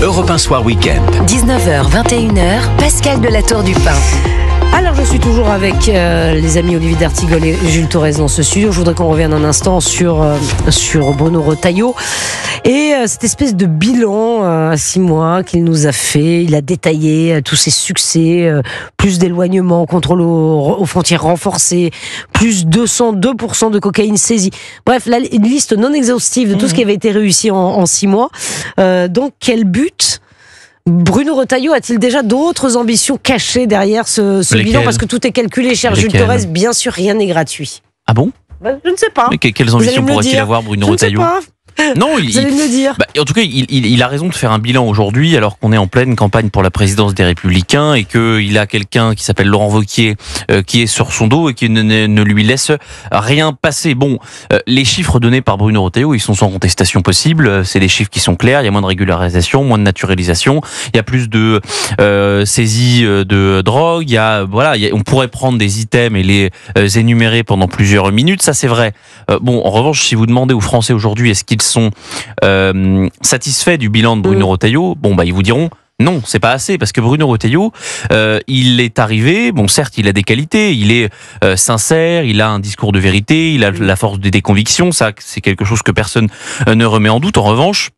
Europe 1 Soir Week-end. 19h, 21h, Pascal de la Tour du Pin. Alors je suis toujours avec les amis Olivier d'Artigol et Jules Torres dans ce studio. Je voudrais qu'on revienne un instant sur Bruno Retailleau et cette espèce de bilan à 6 mois qu'il nous a fait. Il a détaillé tous ses succès, plus d'éloignement, contrôle aux frontières renforcées, plus 202% de cocaïne saisie. Bref, là, une liste non exhaustive de tout ce qui avait été réussi en 6 mois. Donc quel but Bruno Retailleau a-t-il déjà d'autres ambitions cachées derrière ce bilan? Parce que tout est calculé, cher Jules Torres. Bien sûr, rien n'est gratuit. Ah bon? Je ne sais pas. Mais quelles ambitions pourrait-il avoir, Bruno Retailleau? Je ne sais pas. Non, vous allez me le dire. En tout cas, il a raison de faire un bilan aujourd'hui, alors qu'on est en pleine campagne pour la présidence des Républicains et qu'il a quelqu'un qui s'appelle Laurent Wauquiez qui est sur son dos et qui ne lui laisse rien passer. Bon, les chiffres donnés par Bruno Retailleau, ils sont sans contestation possible. C'est des chiffres qui sont clairs. Il y a moins de régularisation, moins de naturalisation. Il y a plus de saisies de drogue. On pourrait prendre des items et les énumérer pendant plusieurs minutes. Ça, c'est vrai. En revanche, si vous demandez aux Français aujourd'hui, est-ce qu'ils sont satisfaits du bilan de Bruno Retailleau, ils vous diront non, c'est pas assez, parce que Bruno Retailleau, il est arrivé, certes, il a des qualités, il est sincère, il a un discours de vérité, il a la force des convictions, ça, c'est quelque chose que personne ne remet en doute. En revanche,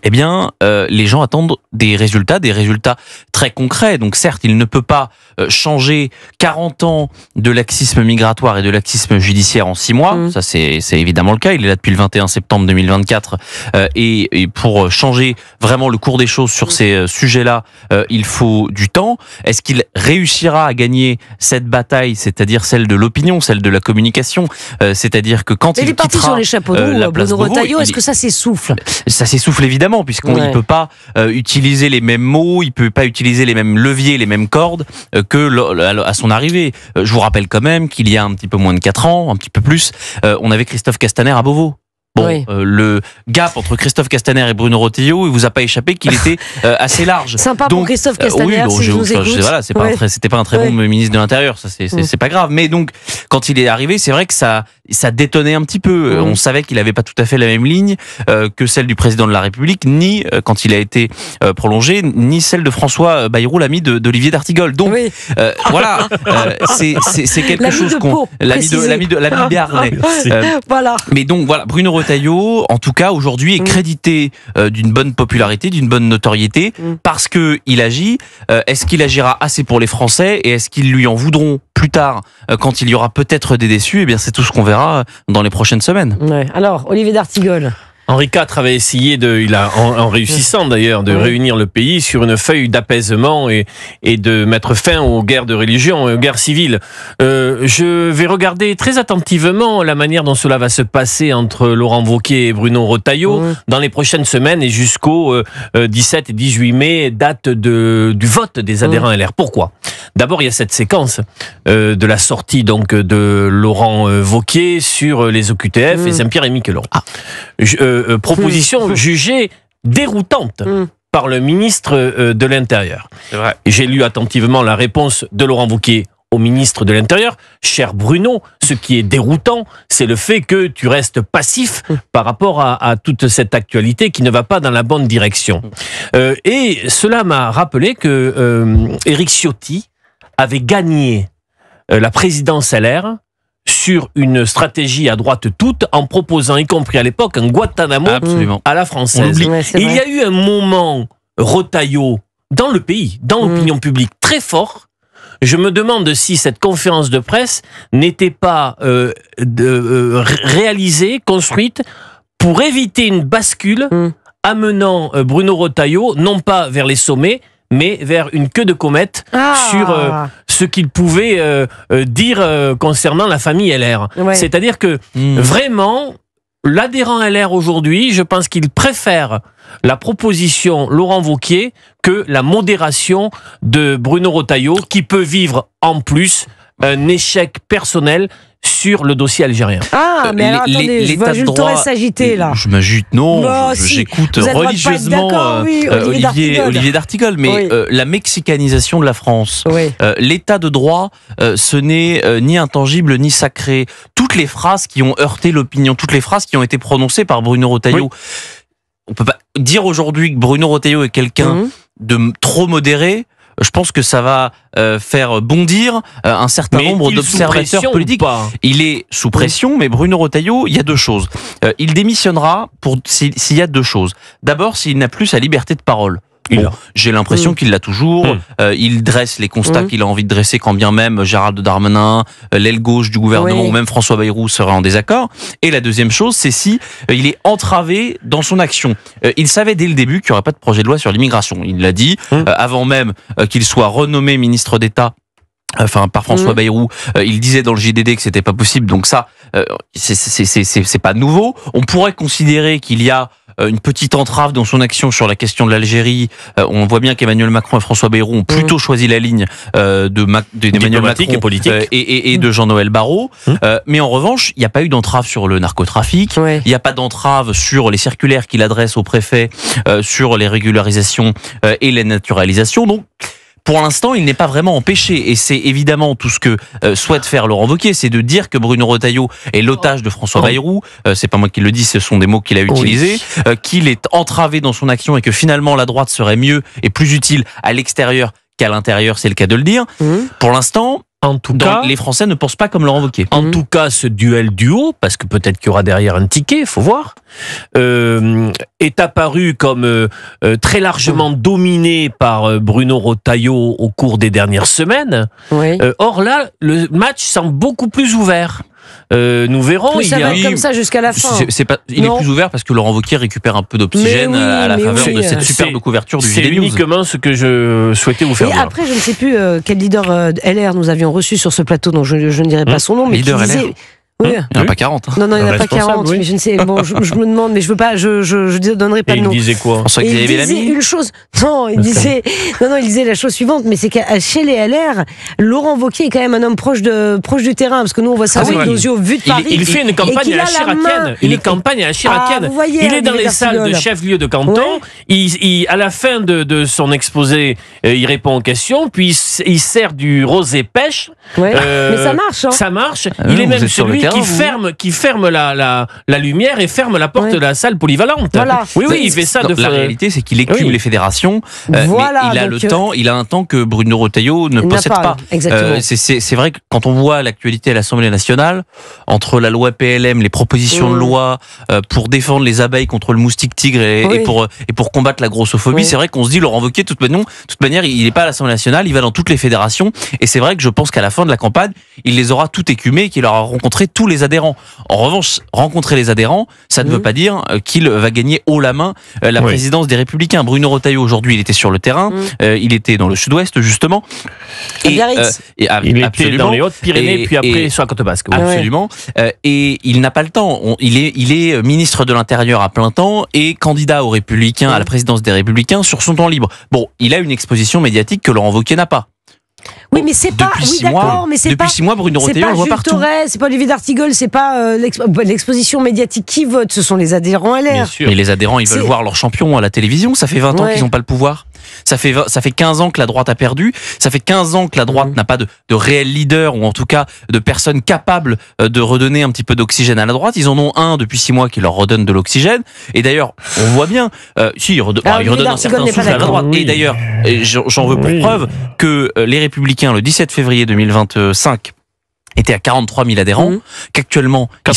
les gens attendent des résultats très concrets. Donc certes, il ne peut pas changer 40 ans de laxisme migratoire et de laxisme judiciaire en 6 mois. Ça, c'est évidemment le cas. Il est là depuis le 21 septembre 2024. Et pour changer vraiment le cours des choses sur ces sujets-là, il faut du temps. Est-ce qu'il réussira à gagner cette bataille, c'est-à-dire celle de l'opinion, celle de la communication? C'est-à-dire que quand il est parti sur les chapeaux de roue, Bruno Retailleau, est-ce que ça s'essouffle? Ça s'essouffle évidemment, puisqu'on ne peut pas utiliser les mêmes mots, il peut pas utiliser les mêmes leviers, les mêmes cordes à son arrivée. Je vous rappelle quand même qu'il y a un petit peu moins de 4 ans, un petit peu plus, on avait Christophe Castaner à Beauvau. Le gap entre Christophe Castaner et Bruno Retailleau, il vous a pas échappé qu'il était assez large. Sympa pour Christophe Castaner, si je vous écoute. C'était pas un très bon ministre de l'Intérieur, ça c'est pas grave. Mais donc, quand il est arrivé, c'est vrai que ça détonnait un petit peu. On savait qu'il avait pas tout à fait la même ligne que celle du président de la République, ni quand il a été prolongé, ni celle de François Bayrou, l'ami d'Olivier d'Artigol. Donc c'est quelque chose qu'on l'ami de Béarnais. Voilà. Mais donc voilà, Bruno Retailleau, en tout cas aujourd'hui, est crédité d'une bonne popularité, d'une bonne notoriété, parce que il agit. Est-ce qu'il agira assez pour les Français et est-ce qu'ils lui en voudront plus tard quand il y aura peut-être des déçus? C'est tout ce qu'on verra dans les prochaines semaines. Alors, Olivier d'Artigol. Henri IV avait essayé en réussissant d'ailleurs, de réunir le pays sur une feuille d'apaisement et de mettre fin aux guerres de religion, aux guerres civiles. Je vais regarder très attentivement la manière dont cela va se passer entre Laurent Wauquiez et Bruno Retailleau dans les prochaines semaines et jusqu'au 17 et 18 mai, date du vote des adhérents LR. Pourquoi? D'abord, il y a cette séquence de la sortie donc de Laurent Wauquiez sur les OQTF et Saint-Pierre et Miquelon. Proposition jugée déroutante par le ministre de l'Intérieur. C'est vrai. J'ai lu attentivement la réponse de Laurent Wauquiez au ministre de l'Intérieur. Cher Bruno, ce qui est déroutant, c'est le fait que tu restes passif par rapport à toute cette actualité qui ne va pas dans la bonne direction. Et cela m'a rappelé que Éric Ciotti avait gagné la présidence LR sur une stratégie à droite toute, en proposant, y compris à l'époque, un Guantanamo à la française. Il y a eu un moment Retailleau dans le pays, dans l'opinion publique, très fort. Je me demande si cette conférence de presse n'était pas réalisée, construite, pour éviter une bascule amenant Bruno Retailleau, non pas vers les sommets, mais vers une queue de comète sur ce qu'il pouvait dire concernant la famille LR. C'est-à-dire que vraiment, l'adhérent LR aujourd'hui, je pense qu'il préfère la proposition Laurent Wauquiez que la modération de Bruno Retailleau, qui peut vivre en plus un échec personnel sur le dossier algérien. Mais alors attendez, je vois Jules Torres s'agiter là. Je m'agite, j'écoute religieusement Olivier d'Artigol, mais la mexicanisation de la France, l'état de droit, ce n'est ni intangible ni sacré. Toutes les phrases qui ont heurté l'opinion, toutes les phrases qui ont été prononcées par Bruno Retailleau, on peut pas dire aujourd'hui que Bruno Retailleau est quelqu'un de trop modéré. Je pense que ça va faire bondir un certain nombre d'observateurs politiques. Il est sous pression, mais Bruno Retailleau, il y a deux choses. Il démissionnera s'il y a deux choses. D'abord, s'il n'a plus sa liberté de parole. Bon, j'ai l'impression qu'il l'a toujours. Il dresse les constats qu'il a envie de dresser, quand bien même Gérald Darmanin, l'aile gauche du gouvernement ou même François Bayrou seraient en désaccord. Et la deuxième chose, c'est si il est entravé dans son action. Il savait dès le début qu'il n'y aurait pas de projet de loi sur l'immigration. Il l'a dit avant même qu'il soit renommé ministre d'État. Enfin, par François Bayrou, il disait dans le JDD que c'était pas possible. Donc ça, c'est pas nouveau. On pourrait considérer qu'il y a une petite entrave dans son action sur la question de l'Algérie. On voit bien qu'Emmanuel Macron et François Bayrou ont plutôt choisi la ligne d'Emmanuel Macron et de Jean-Noël Barrot. Mais en revanche, il n'y a pas eu d'entrave sur le narcotrafic. Il n'y a pas d'entrave sur les circulaires qu'il adresse au préfet sur les régularisations et les naturalisations. Donc, pour l'instant, il n'est pas vraiment empêché. Et c'est évidemment tout ce que souhaite faire Laurent Wauquiez, c'est de dire que Bruno Retailleau est l'otage de François Bayrou. C'est pas moi qui le dis, ce sont des mots qu'il a utilisés. Qu'il est entravé dans son action et que finalement la droite serait mieux et plus utile à l'extérieur qu'à l'intérieur, c'est le cas de le dire. Pour l'instant, en tout cas, les Français ne pensent pas comme Laurent Wauquiez. En tout cas, ce duel du haut, parce que peut-être qu'il y aura derrière un ticket, il faut voir, est apparu comme très largement dominé par Bruno Retailleau au cours des dernières semaines. Or là, le match semble beaucoup plus ouvert. Nous verrons. Ça va être comme ça jusqu'à la fin. Il est plus ouvert parce que Laurent Wauquiez récupère un peu d'oxygène à la faveur de cette superbe couverture du JDD News. C'est uniquement ce que je souhaitais vous faire dire. Après, je ne sais plus quel leader LR nous avions reçu sur ce plateau, donc je ne dirai pas son nom, mais leader qui disait... LR. Il n'y en a pas 40. Non, il n'y en a pas 40, mais je ne sais. Bon, je me demande, mais je veux pas, je donnerai pas de nom. Il disait quoi? Il disait une chose. Non, il disait la chose suivante, mais c'est que chez les LR, Laurent Wauquiez est quand même un homme proche du terrain, parce que nous on voit ça avec nos yeux vu de Paris. Il fait une campagne à la chiracienne. Il est dans les salles de chef-lieu de canton. À la fin de son exposé, il répond aux questions, puis il sert du rosé pêche. Mais ça marche. Ça marche. Il est même celui qui ferme la lumière et ferme la porte de la salle polyvalente. Voilà. Oui, il fait ça. La réalité, c'est qu'il écume les fédérations, mais il a le temps, il a un temps que Bruno Retailleau ne possède pas. C'est vrai que quand on voit l'actualité à l'Assemblée nationale, entre la loi PLM, les propositions de loi pour défendre les abeilles contre le moustique tigre et pour combattre la grossophobie, c'est vrai qu'on se dit Laurent Wauquiez, de toute manière, il n'est pas à l'Assemblée nationale, il va dans toutes les fédérations, et c'est vrai que je pense qu'à la fin de la campagne, il les aura tout écumés et qu'il aura rencontré tous les adhérents. En revanche, rencontrer les adhérents, ça ne veut pas dire qu'il va gagner haut la main la présidence des Républicains. Bruno Retailleau, aujourd'hui, il était sur le terrain, il était dans le sud-ouest, justement. Il était dans les Hautes-Pyrénées, puis après sur la côte basque. Absolument. Et il n'a pas le temps. Il est ministre de l'Intérieur à plein temps et candidat aux Républicains, à la présidence des Républicains, sur son temps libre. Bon, il a une exposition médiatique que Laurent Wauquiez n'a pas. Oui, mais c'est pas. Depuis 6 mois, Bruno Retailleau, on le voit partout. C'est pas Olivier d'Artigol, c'est pas l'exposition médiatique qui vote, ce sont les adhérents LR. Mais les adhérents, ils veulent voir leur champion à la télévision. Ça fait 20 ans qu'ils n'ont pas le pouvoir. Ça fait 15 ans que la droite a perdu. Ça fait 15 ans que la droite n'a pas de réel leader, ou en tout cas de personnes capables de redonner un petit peu d'oxygène à la droite. Ils en ont un depuis 6 mois qui leur redonne de l'oxygène. Et d'ailleurs, on voit bien, il redonne un certain souffle à la droite. Et d'ailleurs, j'en veux pour preuve que les Républicains, le 17 février 2025, étaient à 43 000 adhérents, qu'actuellement ils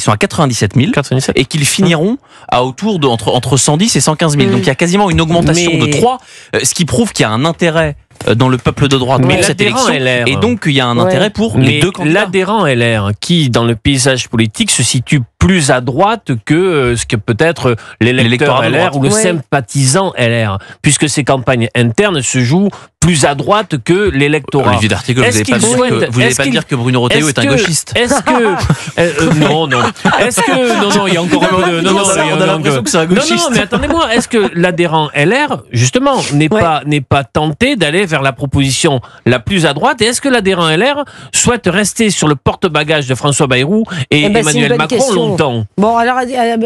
sont à 97 000 et qu'ils finiront à autour de entre 110 et 115 000. Donc il y a quasiment une augmentation de 3, ce qui prouve qu'il y a un intérêt dans le peuple de droite pour cette élection, LR. Et donc il y a un intérêt pour les deux candidats. L'adhérent LR, qui dans le paysage politique se situe plus à droite que ce que peut être l'électeur LR ou le sympathisant LR, puisque ces campagnes internes se jouent plus à droite que l'électorat. Olivier d'Artigol, vous n'allez pas dire que Bruno Retailleau est un gauchiste. Est-ce que non, il y a encore un peu de on a l'impression que c'est un gauchiste. Non, mais attendez-moi, est-ce que l'adhérent LR justement n'est pas tenté d'aller vers la proposition la plus à droite, et est-ce que l'adhérent LR souhaite rester sur le porte-bagages de François Bayrou et Emmanuel Macron longtemps? Bon, alors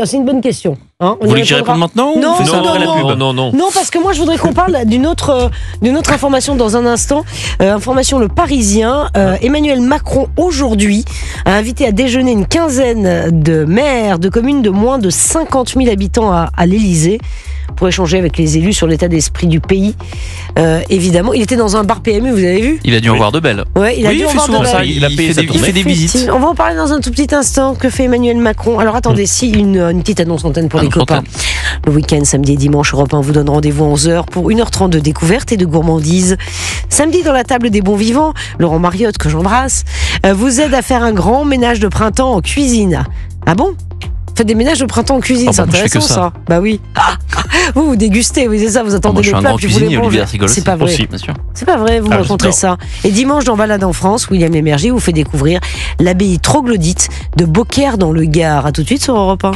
c'est une bonne question. Hein, Vous voulez que j'y réponde maintenant ou Non, on fait ça après la pub non. Non, parce que moi je voudrais qu'on parle d'une autre information dans un instant. Information Le Parisien. Emmanuel Macron aujourd'hui a invité à déjeuner une quinzaine de maires de communes de moins de 50 000 habitants à l'Élysée pour échanger avec les élus sur l'état d'esprit du pays. Évidemment, il était dans un bar PMU, vous avez vu ? Il a dû en voir de belles. Ouais, il a Oui, dû il en fait voir de souvent belles. ça. Il a payé sa il tournée. fait des visites. On va en parler dans un tout petit instant. Que fait Emmanuel Macron ? Alors attendez, si une petite annonce antenne pour les Annonce copains. Le week-end, samedi et dimanche, Europe 1 vous donne rendez-vous à 11h pour 1h30 de découverte et de gourmandise. Samedi, dans la table des bons vivants, Laurent Mariotte, que j'embrasse, vous aide à faire un grand ménage de printemps en cuisine. Ah bon ? Faites des ménages de printemps en cuisine, Ah c'est bah, moi, je fais intéressant que ça. Bah oui. Vous dégustez, oui c'est ça, vous attendez Moi, je les suis un plats grand puis vous les cuisinier, Olivier mangez. Artigol. C'est pas vrai. Aussi. Bien sûr. C'est pas vrai, vous me raconterez ça. Et dimanche dans Balade en France, William Emergy vous fait découvrir l'abbaye troglodyte de Beaucaire dans le Gard. À tout de suite sur Europe 1.